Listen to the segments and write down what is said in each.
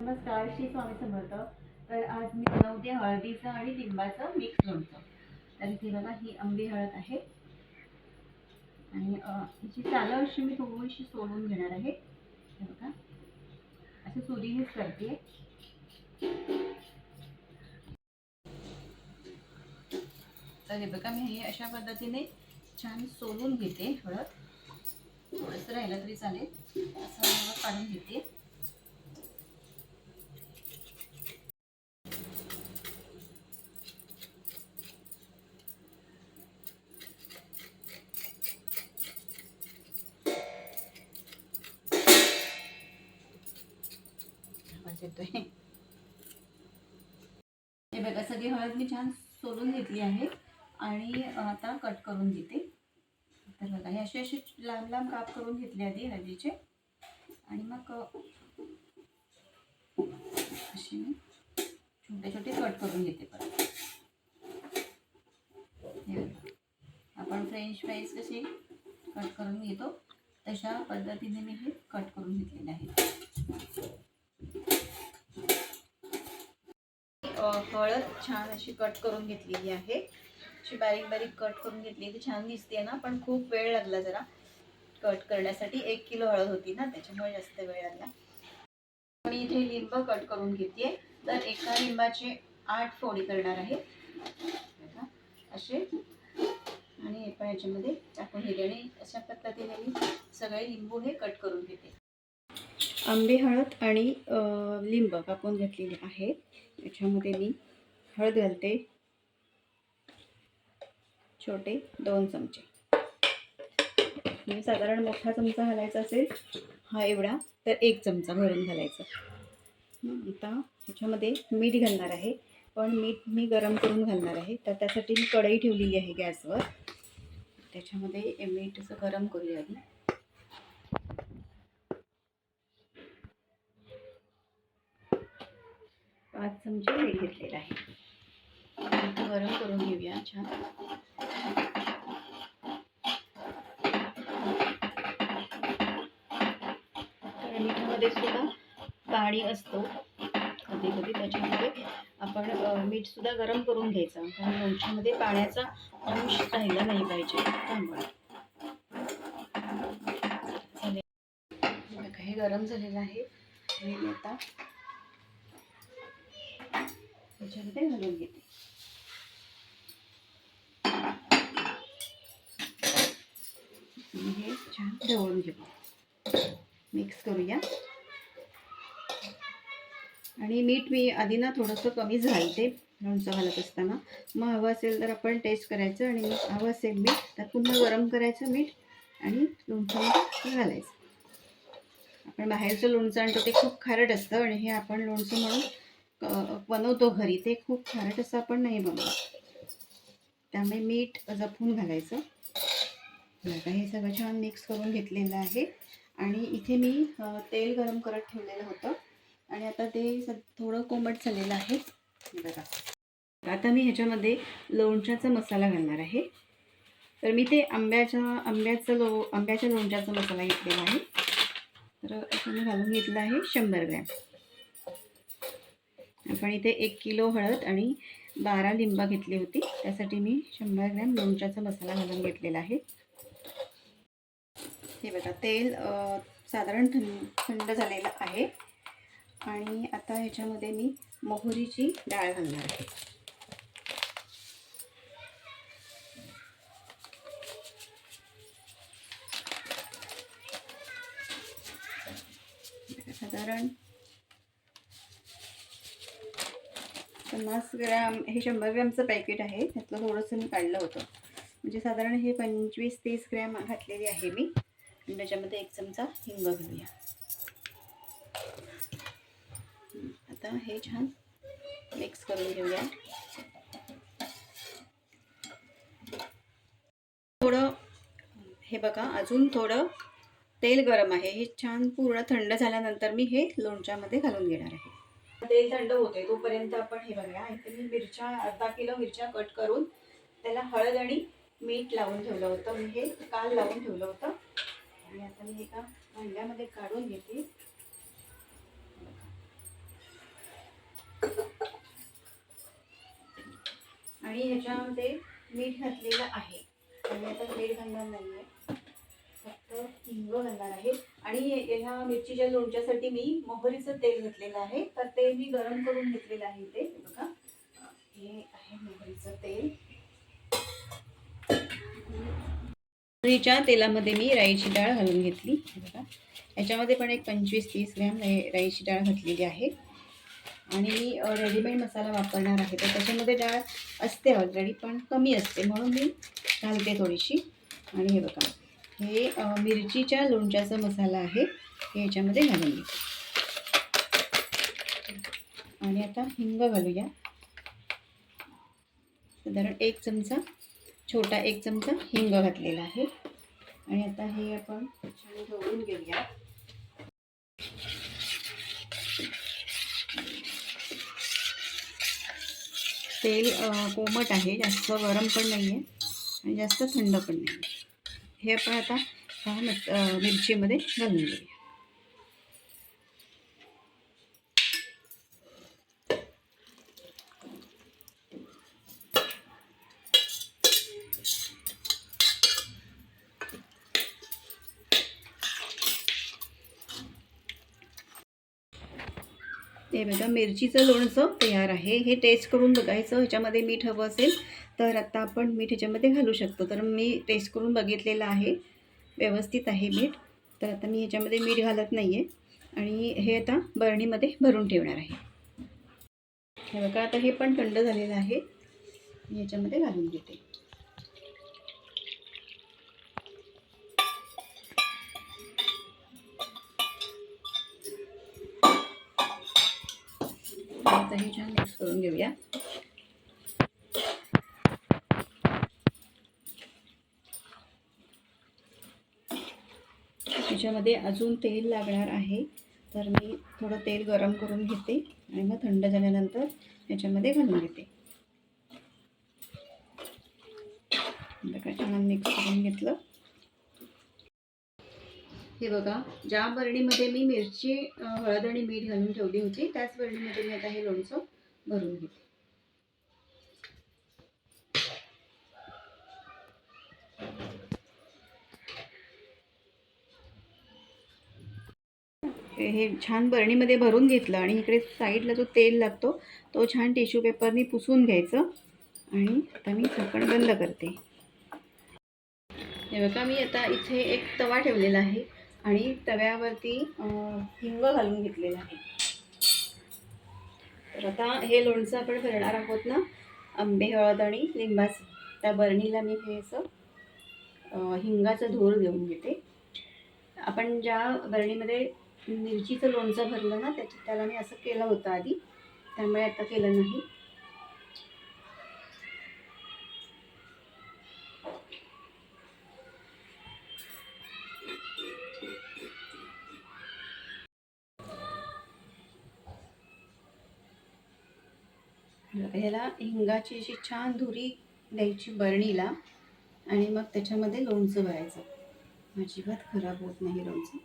नमस्कार, श्री स्वामी समर्थ. तर आज मी बनवते हळदीचं आणि लिंबाचं मिक्स लोणचं. तर इथे बघा, ही आंबी हळद आहे आणि हिची सालं अशी मी थोडीशी सोलून घेणार आहे. हे बघा, असं सुरीनेच करते. तर हे बघा, मी हे अशा पद्धतीने छान सोलून घेते. हळद थोडंसं राहिलं तरी चालेल, असं काढून घेते. हे बघा, सगळी हळद मी छान सोलून घेतली आहे आणि आता कट करून घेते. तर बघा, हे असे असे लांब लांब काप करून घेतले आधी हळदीचे आणि मग असे मी छोटे छोटे कट करून घेते. परत आपण फ्रेंच फ्राईज कसे कट करून घेतो तशा पद्धतीने मी हे कट करून घेतलेले आहे. हळद छान अशी कट करून घेतलेली आहे. अशी बारीक बारीक कट करून घेतली. ती छान दिसते ना, पण खूप वेळ लागला जरा कट करण्यासाठी. 1 किलो हळद होती ना, त्याच्यामुळे जास्त वेळ लागला. मी इथे लिंब कट करून घेते. तर एका लिंबाचे 8 फोडी करणार आहे असे. आणि हे पण याच्यामध्ये टाकून घेते आणि अशा पद्धतीने मी सगळे लिंबू हे कट करून घेते. आंबे हळद आणि लिंब कापून घेतलेले आहे. याच्यामध्ये मी हळद घालते, छोटे 2 चमचे. म्हणजे साधारण मोठा चमचा घालायचा असेल हा एवढा, तर 1 चमचा भरून घालायचा. आता ह्याच्यामध्ये मीठ घालणार आहे, पण मीठ मी गरम करून घालणार आहे. तर त्यासाठी मी कढई ठेवलेली आहे गॅसवर. त्याच्यामध्ये मीठ असं गरम करूया आधी. 5 चमचे मीठ घेतलेलं आहे. गरम करून घेऊया छान. तर मिठामध्ये सुद्धा पाणी असतो कधी कधी, त्याच्यामध्ये आपण मीठ सुद्धा गरम करून घ्यायचं, कारण लोणच्यामध्ये पाण्याचा अंश राहिला नाही पाहिजे. त्यामुळे हे गरम झालेलं आहे. मी आता त्याच्यामध्ये घालून घेते. हे छान ढवळून घेऊ, मिक्स करूया. आणि मीठ मी आधी ना थोडंसं कमीच घालते लोणचं घालत असताना. मग हवं असेल तर आपण टेस्ट करायचं आणि मग हवं असेल मीठ तर पुन्हा गरम करायचं मीठ आणि लोणचं घालायचं. आपण बाहेरचं लोणचं आणतो ते खूप खारट असतं आणि हे आपण लोणचं म्हणून बनवतो घरी, ते खूप खारट असं आपण नाही बनवत. त्यामुळे मीठ जपून घालायचं. आता हे सगळं छान मिक्स करून घेतलेलं आहे. आणि इथे मी तेल गरम करत ठेवलेलं होतं आणि आता ते थोडं कोमट झालेलं आहे. बघा, आता मी ह्याच्यामध्ये लोणच्याचा मसाला घालणार आहे. तर मी ते आंब्याच्या लोणच्याचा मसाला घेतलेला आहे. तर असं मी घालून घेतलं आहे 100 ग्रॅम. आपण इथे 1 किलो हळद आणि 12 लिंबा घेतली होती, त्यासाठी मी 100 ग्रॅम लोणच्याचा मसाला घालून घेतलेला आहे. हे बघा, तेल साधारण थंड झालेलं आहे. आणि आता ह्याच्यामध्ये मी मोहरीची डाळ घालणार आहे. साधारण 50 ग्रॅम, हे 100 ग्रॅमचं पॅकेट आहे, त्यातलं थोडंसं मी काढलं होतं. म्हणजे साधारण हे 25-30 ग्रॅम घातलेली आहे मी. आणि त्याच्यामध्ये 1 चमचा हिंग घालूया. आता हे छान मिक्स करून घेऊया. थोडं हे बघा, अजून थोडं तेल गरम आहे. हे छान पूर्ण थंड झाल्यानंतर मी हे लोणच्यामध्ये घालून घेणार आहे. तेल थंड होते तोपर्यंत आपण हे बघा, इथे मी मिरच्या, अर्धा किलो मिरच्या कट करून त्याला हळद आणि मीठ लावून ठेवलं होतं. मी हे काल लावून ठेवलं होतं. आणि आता मी एका भांड्यामध्ये काढून घेते. मी ह्याच्यामध्ये मीठ घातलेलं आहे आणि आता मीठ घालणार नाही आहे, फक्त हिंग घालणार आहे. आणि ह्या मिरचीच्या लोणच्यासाठी मी मोहरीचं तेल घेतलेलं आहे, तर ते मी गरम करून घेतलेलं आहे. ते बघा, हे आहे मोहरीचं तेल. मोहरीच्या तेलामध्ये मी राईची डाळ घालून घेतली. बघा, याच्यामध्ये पण एक 25-30 ग्रॅम राईची डाळ घातलेली आहे. आणि मी रेडीमेड मसाला वापरणार आहे, तर त्याच्यामध्ये डाळ असते ऑलरेडी, पण कमी असते, म्हणून मी घालते थोडीशी. आणि हे बघा, हे मिरचीच्या लोणच्याचा मसाला आहे, हे याच्यामध्ये घालून घेते. आणि आता हिंग घालूया, साधारण 1 चमचा, छोटा 1 चमचा हिंग घातलेला आहे. आणि आता हे आपण छान ढवळून घेऊया. तेल कोमट आहे, जास्त गरम पण नाही आहे आणि जास्त थंड पण नाही आहे. हे आपण आता ह्या मिरचीमध्ये घालून घेऊया. हे बघा, मिरचीचं लोणचं तयार आहे. हे टेस्ट करून बघायचं, ह्याच्यामध्ये मीठ हवं असेल तर आता आपण मीठ ह्याच्यामध्ये घालू शकतो. तर मी टेस्ट करून बघितलेलं आहे, व्यवस्थित आहे मीठ. तर आता मी ह्याच्यामध्ये मीठ घालत नाही आहे आणि हे आता बरणीमध्ये भरून ठेवणार आहे. हे बघा, आता हे पण थंड झालेलं आहे, मी ह्याच्यामध्ये घालून घेते. आता हे छान मिक्स करून घेऊया. ह्याच्यामध्ये अजून तेल लागणार आहे, तर मी थोडं तेल गरम करून घेते आणि मग थंड झाल्यानंतर ह्याच्यामध्ये घालून घेते. बघा, छान मिक्स करून घेतलं. हे बघा, ज्या बरणीमध्ये मी मिरची, हळद आणि मीठ घालून ठेवली होती, त्याच बरणीमध्ये मी आता हे लोणचं भरून घेते. हे छान बरणीमध्ये भरून घेतलं आणि इकडे साईडला जो तेल लागतो तो छान टिश्यू पेपरनी पुसून घ्यायचं. आणि आता मी झाकण बंद करते. हे बघा, मी आता इथे एक तवा ठेवलेला आहे आणि तव्यावरती हिंग घालून घेतलेला आहे. तर आता हे लोणचं आपण करणार आहोत ना, आंबे, हळद आणि लिंबाचं, त्या बरणीला मी हे असं हिंगाचं धूर देऊन घेते. आपण ज्या बरणीमध्ये मिरचीचं लोणचं भरलं ना, त्याला मी असं केलं होतं आधी, त्यामुळे आता केलं नाही. ह्याला हिंगाची अशी छान धुरी द्यायची बरणीला आणि मग त्याच्यामध्ये लोणचं भरायचं. अजिबात खराब होत नाही लोणचं.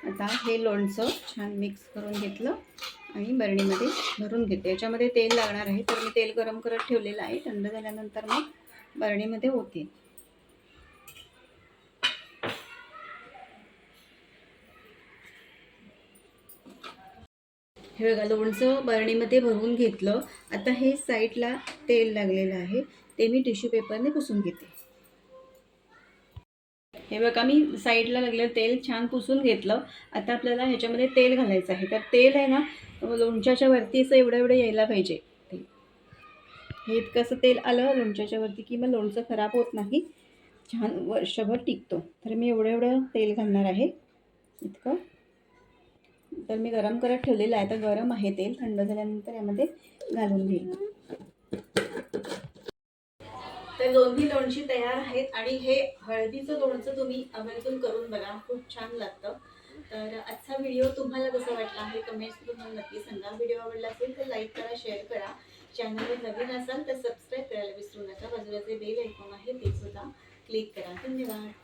आता हे लोणचं छान मिक्स करून घेतलं आणि बरणीमध्ये भरून घेते. याच्यामध्ये तेल लागणार आहे, तर मी तेल गरम करत ठेवलेलं आहे. थंड झाल्यानंतर मग बरणीमध्ये होते. हे बघा, लोणचं बरणीमध्ये भरून घेतलं. आता हे साईडला तेल लागलेलं आहे, ते मी टिश्यू पेपरने पुसून घेते. हे बघा, मी साईडला लागलेलं तेल छान पुसून घेतलं. आता आपल्याला ह्याच्यामध्ये तेल घालायचं आहे. तर तेल आहे ना, लोणच्याच्या वरती असं एवढं एवढं यायला पाहिजे. हे इतकंसं तेल आलं लोणच्याच्या वरती की मग लोणचं खराब होत नाही, छान वर्षभर टिकतो. तर मी एवढं एवढं तेल घालणार आहे, इतकं. तर मी गरम करत ठेवलेलं आहे. आता गरम आहे तेल, थंड झाल्यानंतर यामध्ये घालून घेईन. तर दोन्ही लोणची तयार आहेत आणि हे हळदीचं लोणचं तुम्ही आवर्जून करून बघा, खूप छान लागतं. तर आजचा व्हिडिओ तुम्हाला कसा वाटला आहे कमेंट्स तुम्हाला नक्की सांगा. व्हिडिओ आवडला असेल तर लाईक करा, शेअर करा. चॅनलवर नवीन असाल तर सबस्क्राईब करायला विसरू नका. बाजूला जे बेल आयकॉन आहे ते सुद्धा क्लिक करा. धन्यवाद.